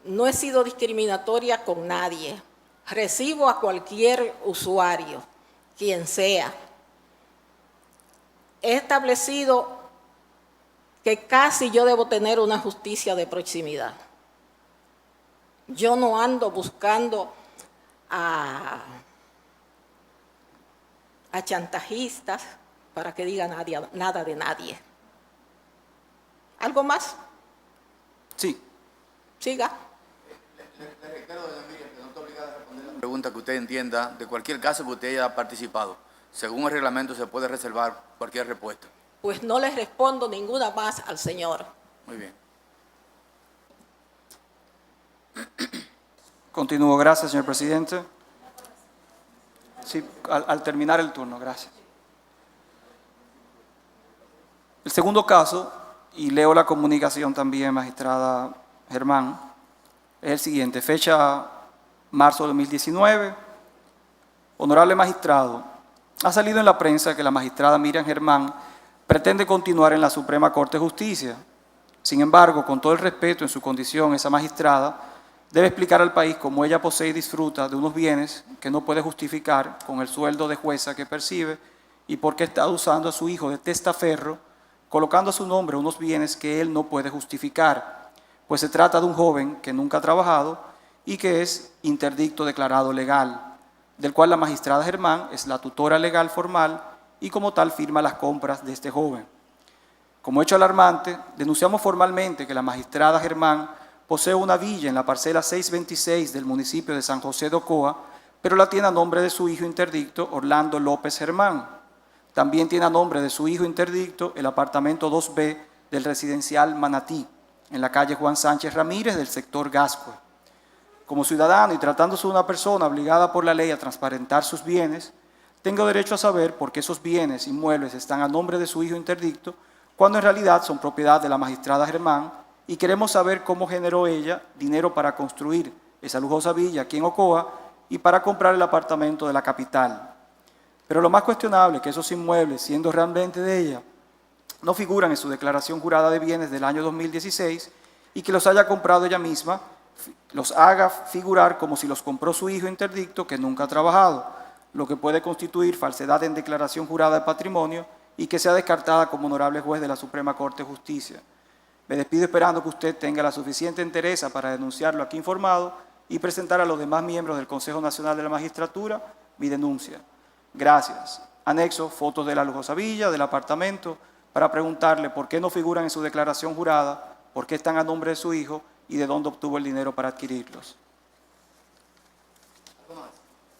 B: no he sido discriminatoria con nadie. Recibo a cualquier usuario, quien sea. He establecido que casi yo debo tener una justicia de proximidad. Yo no ando buscando a chantajistas para que digan nada de nadie. ¿Algo más?
E: Sí.
B: Siga.
A: Le recuerdo, doña Miriam, que no está obligada a responder la pregunta que usted entienda de cualquier caso que usted haya participado. Según el reglamento se puede reservar cualquier respuesta.
B: Pues no les respondo ninguna más al señor.
A: Muy bien.
E: Continúo. Gracias, señor presidente. Sí, al terminar el turno, gracias. El segundo caso, y leo la comunicación también, magistrada Germán, es el siguiente. Fecha marzo de 2019. Honorable magistrado, ha salido en la prensa que la magistrada Miriam Germán pretende continuar en la Suprema Corte de Justicia. Sin embargo, con todo el respeto en su condición, esa magistrada debe explicar al país cómo ella posee y disfruta de unos bienes que no puede justificar con el sueldo de jueza que percibe y por qué está usando a su hijo de testaferro, colocando a su nombre unos bienes que él no puede justificar, pues se trata de un joven que nunca ha trabajado y que es interdicto declarado legal, del cual la magistrada Germán es la tutora legal formal y como tal firma las compras de este joven. Como hecho alarmante, denunciamos formalmente que la magistrada Germán posee una villa en la parcela 626 del municipio de San José de Ocoa, pero la tiene a nombre de su hijo interdicto, Orlando López Germán. También tiene a nombre de su hijo interdicto el apartamento 2B del residencial Manatí, en la calle Juan Sánchez Ramírez del sector Gascue. Como ciudadano y tratándose de una persona obligada por la ley a transparentar sus bienes, tengo derecho a saber por qué esos bienes inmuebles están a nombre de su hijo interdicto, cuando en realidad son propiedad de la magistrada Germán, y queremos saber cómo generó ella dinero para construir esa lujosa villa aquí en Ocoa y para comprar el apartamento de la capital. Pero lo más cuestionable es que esos inmuebles, siendo realmente de ella, no figuran en su declaración jurada de bienes del año 2016 y que los haya comprado ella misma, los haga figurar como si los compró su hijo interdicto que nunca ha trabajado, lo que puede constituir falsedad en declaración jurada de patrimonio y que sea descartada como honorable juez de la Suprema Corte de Justicia. Me despido esperando que usted tenga la suficiente entereza para denunciarlo aquí informado y presentar a los demás miembros del Consejo Nacional de la Magistratura mi denuncia. Gracias. Anexo fotos de la lujosa villa, del apartamento, para preguntarle por qué no figuran en su declaración jurada, por qué están a nombre de su hijo y de dónde obtuvo el dinero para adquirirlos.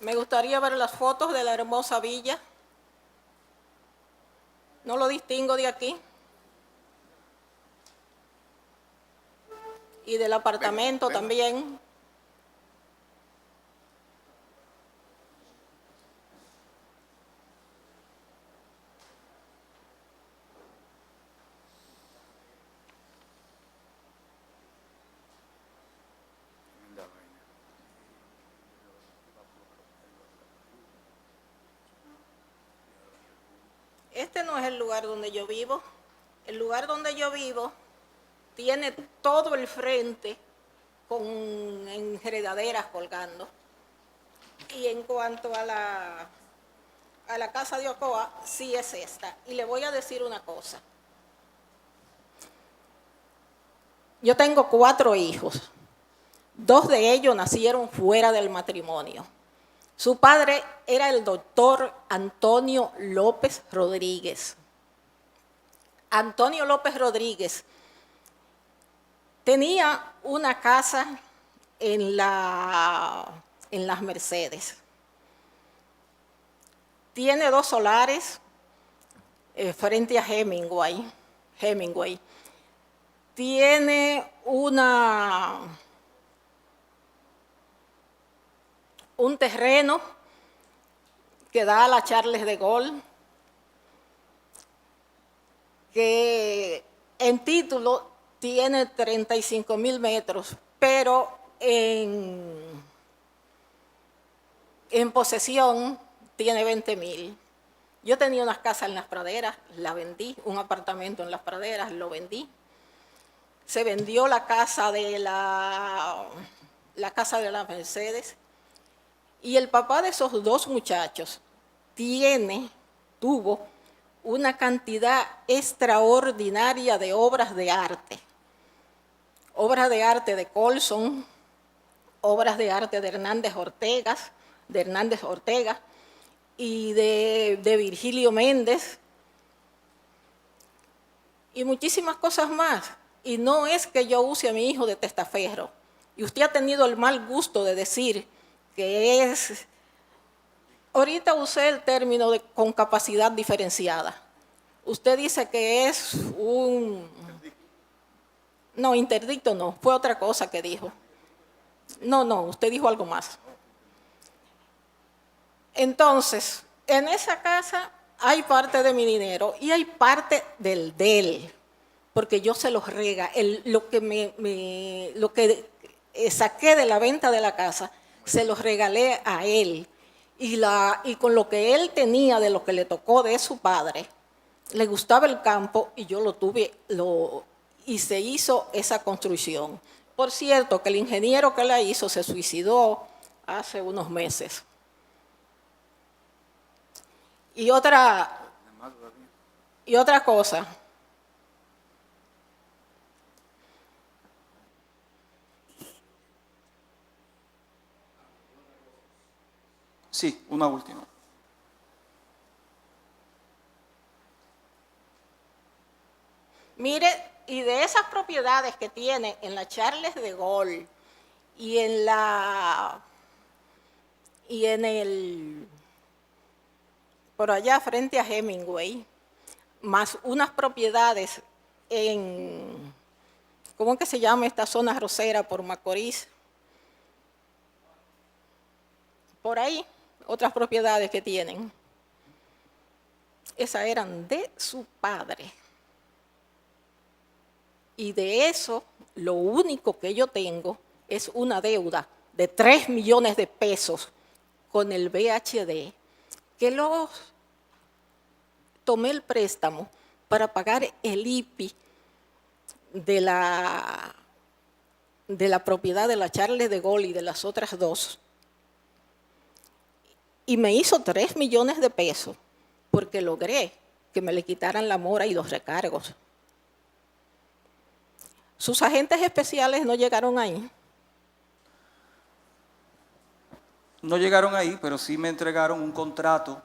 B: Me gustaría ver las fotos de la hermosa villa. No lo distingo de aquí. Y del apartamento
A: Venga.
B: también. Este no es el lugar donde yo vivo. El lugar donde yo vivo tiene todo el frente con enredaderas colgando. Y en cuanto a la casa de Ocoa, sí es esta. Y le voy a decir una cosa. Yo tengo 4 hijos. 2 de ellos nacieron fuera del matrimonio. Su padre era el doctor Antonio López Rodríguez. Antonio López Rodríguez tenía una casa en las Mercedes. Tiene 2 solares frente a Hemingway. Tiene un terreno que da a la Charles de Gaulle, que en título tiene 35.000 metros, pero en posesión tiene 20.000. Yo tenía unas casas en Las Praderas, la vendí, un apartamento en Las Praderas, lo vendí. Se vendió la casa de la casa de las Mercedes. Y el papá de esos 2 muchachos tuvo una cantidad extraordinaria de obras de arte. Obras de arte de Colson, obras de arte de Hernández Ortega y de Virgilio Méndez y muchísimas cosas más. Y no es que yo use a mi hijo de testaferro. Y usted ha tenido el mal gusto de decir que es, ahorita usé el término de con capacidad diferenciada. Usted dice que es no, interdicto no, fue otra cosa que dijo. No, usted dijo algo más. Entonces, en esa casa hay parte de mi dinero y hay parte del de él, porque yo se los lo que saqué de la venta de la casa, se los regalé a él. Y con lo que él tenía de lo que le tocó de su padre, le gustaba el campo y yo lo tuve, y se hizo esa construcción. Por cierto, que el ingeniero que la hizo se suicidó hace unos meses. Y otra cosa.
E: Sí, una última.
B: Mire, y de esas propiedades que tiene en la Charles de Gaulle y por allá frente a Hemingway, más unas propiedades ¿cómo es que se llama esta zona rosera por Macorís? Por ahí, otras propiedades que tienen. Esas eran de su padre. Y de eso, lo único que yo tengo es una deuda de 3 millones de pesos con el BHD, que tomé el préstamo para pagar el IPI de la propiedad de la Charles de Gaulle y de las otras 2. Y me hizo 3 millones de pesos porque logré que me le quitaran la mora y los recargos. Sus agentes especiales no llegaron ahí.
E: No llegaron ahí, pero sí me entregaron un contrato,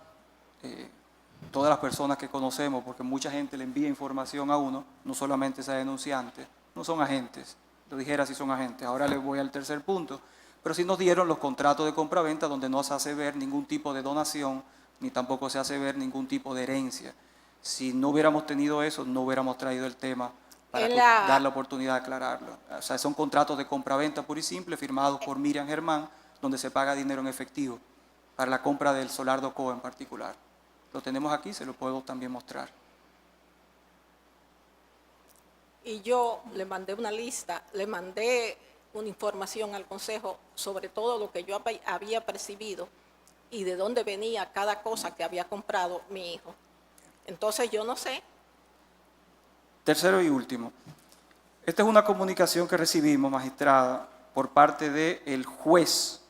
E: todas las personas que conocemos, porque mucha gente le envía información a uno, no solamente esa denunciante, no son agentes. lo dijera si son agentes. Ahora les voy al tercer punto. Pero sí nos dieron los contratos de compraventa donde no se hace ver ningún tipo de donación, ni tampoco se hace ver ningún tipo de herencia. Si no hubiéramos tenido eso, no hubiéramos traído el tema para dar la oportunidad de aclararlo. O sea, son contratos de compraventa pura y simple firmados por Miriam Germán, donde se paga dinero en efectivo para la compra del solar Docoa en particular. Lo tenemos aquí, se lo puedo también mostrar.
B: Y yo le mandé una lista, le mandé una información al Consejo sobre todo lo que yo había percibido y de dónde venía cada cosa que había comprado mi hijo. Entonces yo no sé.
E: Tercero y último. Esta es una comunicación que recibimos, magistrada, por parte del juez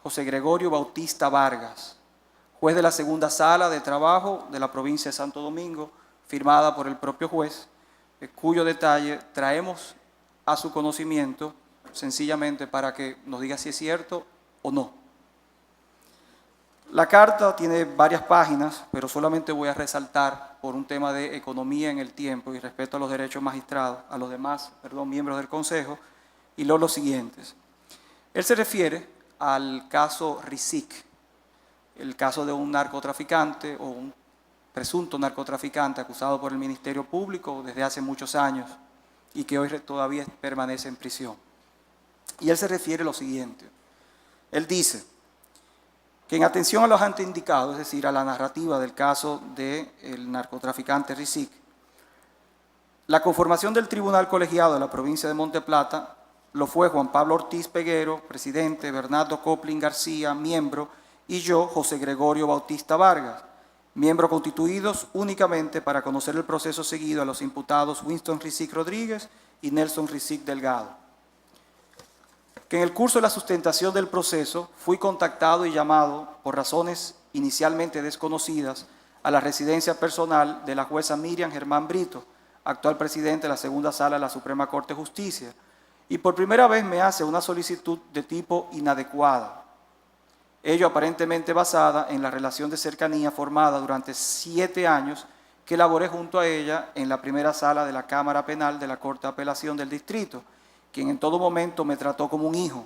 E: José Gregorio Bautista Vargas, juez de la segunda sala de trabajo de la provincia de Santo Domingo, firmada por el propio juez, cuyo detalle traemos a su conocimiento sencillamente para que nos diga si es cierto o no. La carta tiene varias páginas, pero solamente voy a resaltar por un tema de economía en el tiempo y respeto a los derechos magistrados, a los demás, miembros del Consejo, y los siguientes. Él se refiere al caso Rizik, el caso de un narcotraficante o un presunto narcotraficante acusado por el Ministerio Público desde hace muchos años y que hoy todavía permanece en prisión. Y él se refiere a lo siguiente. Él dice que en atención a los anteindicado, es decir, a la narrativa del caso del narcotraficante Rizik, la conformación del Tribunal Colegiado de la provincia de Monte Plata lo fue Juan Pablo Ortiz Peguero, presidente, Bernardo Coplin García, miembro, y yo, José Gregorio Bautista Vargas, miembros constituidos únicamente para conocer el proceso seguido a los imputados Winston Rizik Rodríguez y Nelson Rizik Delgado. Que en el curso de la sustentación del proceso fui contactado y llamado por razones inicialmente desconocidas a la residencia personal de la jueza Miriam Germán Brito, actual presidente de la segunda sala de la Suprema Corte de Justicia, y por primera vez me hace una solicitud de tipo inadecuada, ello aparentemente basada en la relación de cercanía formada durante 7 años que elaboré junto a ella en la primera sala de la Cámara Penal de la Corte de Apelación del Distrito, quien en todo momento me trató como un hijo.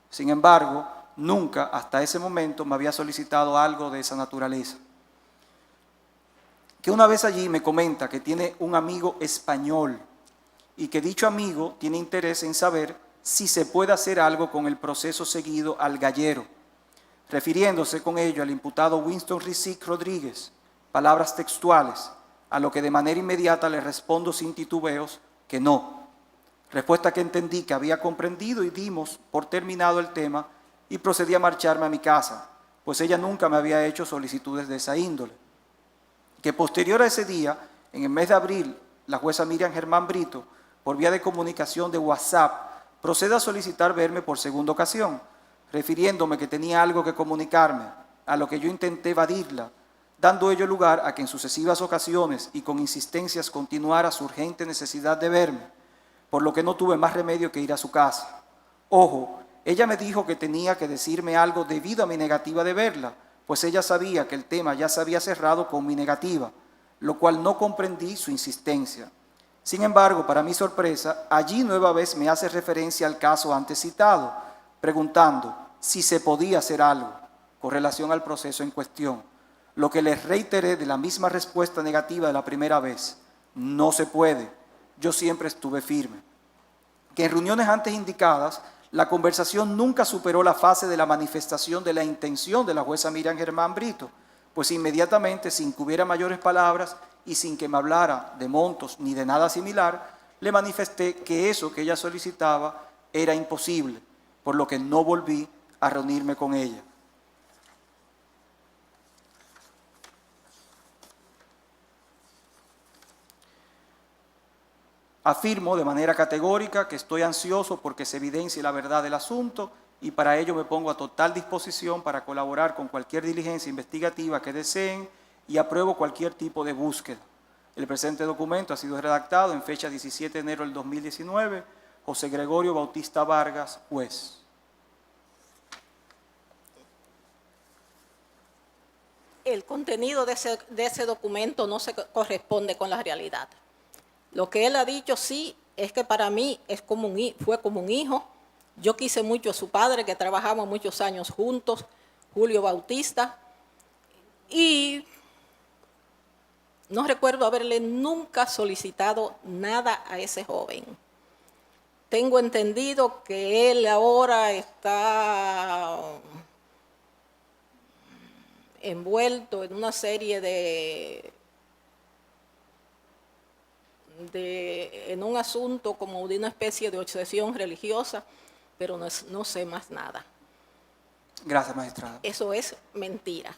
E: Sin embargo, nunca hasta ese momento me había solicitado algo de esa naturaleza. Que una vez allí me comenta que tiene un amigo español y que dicho amigo tiene interés en saber si se puede hacer algo con el proceso seguido al gallero, refiriéndose con ello al imputado Winston Rizik Rodríguez, palabras textuales, a lo que de manera inmediata le respondo sin titubeos que no. Respuesta que entendí que había comprendido y dimos por terminado el tema y procedí a marcharme a mi casa, pues ella nunca me había hecho solicitudes de esa índole. Que posterior a ese día, en el mes de abril, la jueza Miriam Germán Brito, por vía de comunicación de WhatsApp, procede a solicitar verme por segunda ocasión, refiriéndome que tenía algo que comunicarme, a lo que yo intenté evadirla, dando ello lugar a que en sucesivas ocasiones y con insistencias continuara su urgente necesidad de verme, por lo que no tuve más remedio que ir a su casa. Ojo, ella me dijo que tenía que decirme algo debido a mi negativa de verla, pues ella sabía que el tema ya se había cerrado con mi negativa, lo cual no comprendí su insistencia. Sin embargo, para mi sorpresa, allí nueva vez me hace referencia al caso antes citado, preguntando si se podía hacer algo con relación al proceso en cuestión, lo que les reiteré de la misma respuesta negativa de la primera vez: no se puede. Yo siempre estuve firme. Que en reuniones antes indicadas, la conversación nunca superó la fase de la manifestación de la intención de la jueza Miriam Germán Brito, pues inmediatamente, sin que hubiera mayores palabras y sin que me hablara de montos ni de nada similar, le manifesté que eso que ella solicitaba era imposible, por lo que no volví a reunirme con ella. Afirmo de manera categórica que estoy ansioso porque se evidencie la verdad del asunto y para ello me pongo a total disposición para colaborar con cualquier diligencia investigativa que deseen y apruebo cualquier tipo de búsqueda. El presente documento ha sido redactado en fecha 17 de enero del 2019, José Gregorio Bautista Vargas, juez.
B: El contenido de ese documento no se corresponde con la realidad. Lo que él ha dicho sí es que para mí fue como un hijo. Yo quise mucho a su padre, que trabajamos muchos años juntos, Julio Bautista, y no recuerdo haberle nunca solicitado nada a ese joven. Tengo entendido que él ahora está envuelto en una serie en un asunto como de una especie de obsesión religiosa, pero no sé más nada.
E: Gracias, magistrada.
B: Eso es mentira.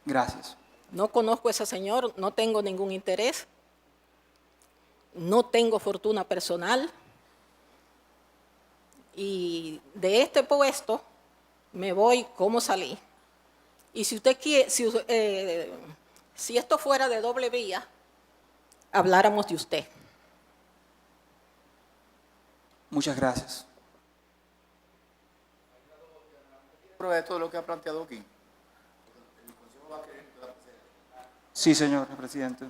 E: Gracias.
B: No conozco a ese señor, no tengo ningún interés, no tengo fortuna personal y de este puesto me voy como salí. Y si usted quiere, si esto fuera de doble vía, habláramos de usted.
E: Muchas gracias.
A: Prueba de todo lo que ha planteado aquí.
E: Sí, señor presidente.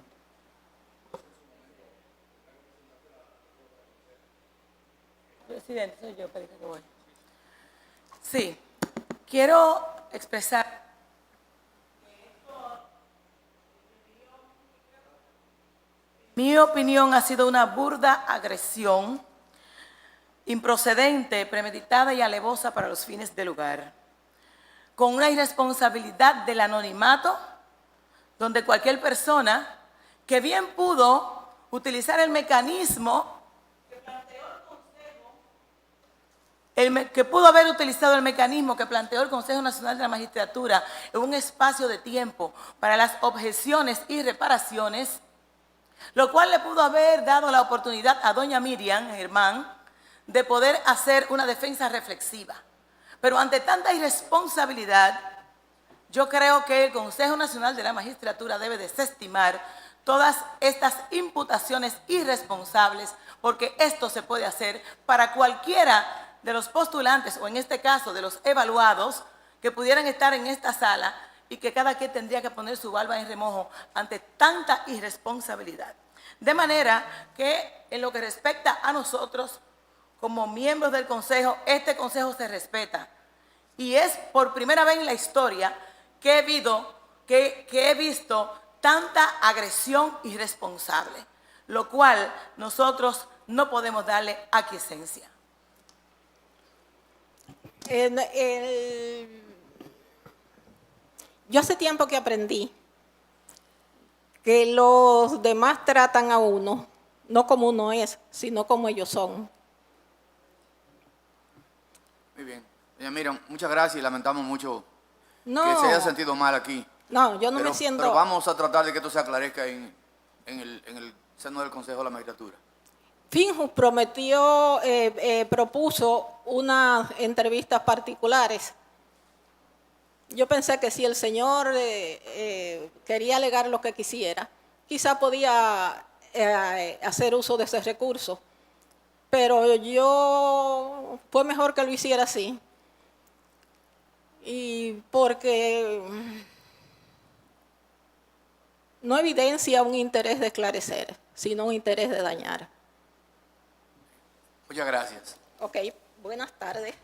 C: Presidente, soy yo, parece que voy. Sí, quiero expresar mi opinión ha sido una burda agresión, improcedente, premeditada y alevosa para los fines del lugar, con una irresponsabilidad del anonimato, donde cualquier persona que bien pudo utilizar el mecanismo que pudo haber utilizado el mecanismo que planteó el Consejo Nacional de la Magistratura en un espacio de tiempo para las objeciones y reparaciones, lo cual le pudo haber dado la oportunidad a doña Miriam Germán de poder hacer una defensa reflexiva. Pero ante tanta irresponsabilidad, yo creo que el Consejo Nacional de la Magistratura debe desestimar todas estas imputaciones irresponsables, porque esto se puede hacer para cualquiera de los postulantes, o en este caso de los evaluados, que pudieran estar en esta sala y que cada quien tendría que poner su barba en remojo ante tanta irresponsabilidad. De manera que en lo que respecta a nosotros, como miembros del Consejo, este Consejo se respeta. Y es por primera vez en la historia que he visto tanta agresión irresponsable, lo cual nosotros no podemos darle aquiescencia.
B: Yo hace tiempo que aprendí que los demás tratan a uno, no como uno es, sino como ellos son.
A: Muy bien. Doña Miriam, muchas gracias y lamentamos mucho
B: No,
A: que se haya sentido mal aquí.
B: no, yo no me siento...
A: Pero vamos a tratar de que esto se aclarezca en el seno del Consejo de la Magistratura.
B: Finjus propuso unas entrevistas particulares. Yo pensé que si el señor quería alegar lo que quisiera, quizá podía hacer uso de ese recurso. Pero fue mejor que lo hiciera así. Y porque no evidencia un interés de esclarecer, sino un interés de dañar.
A: Muchas gracias.
B: Ok, buenas tardes.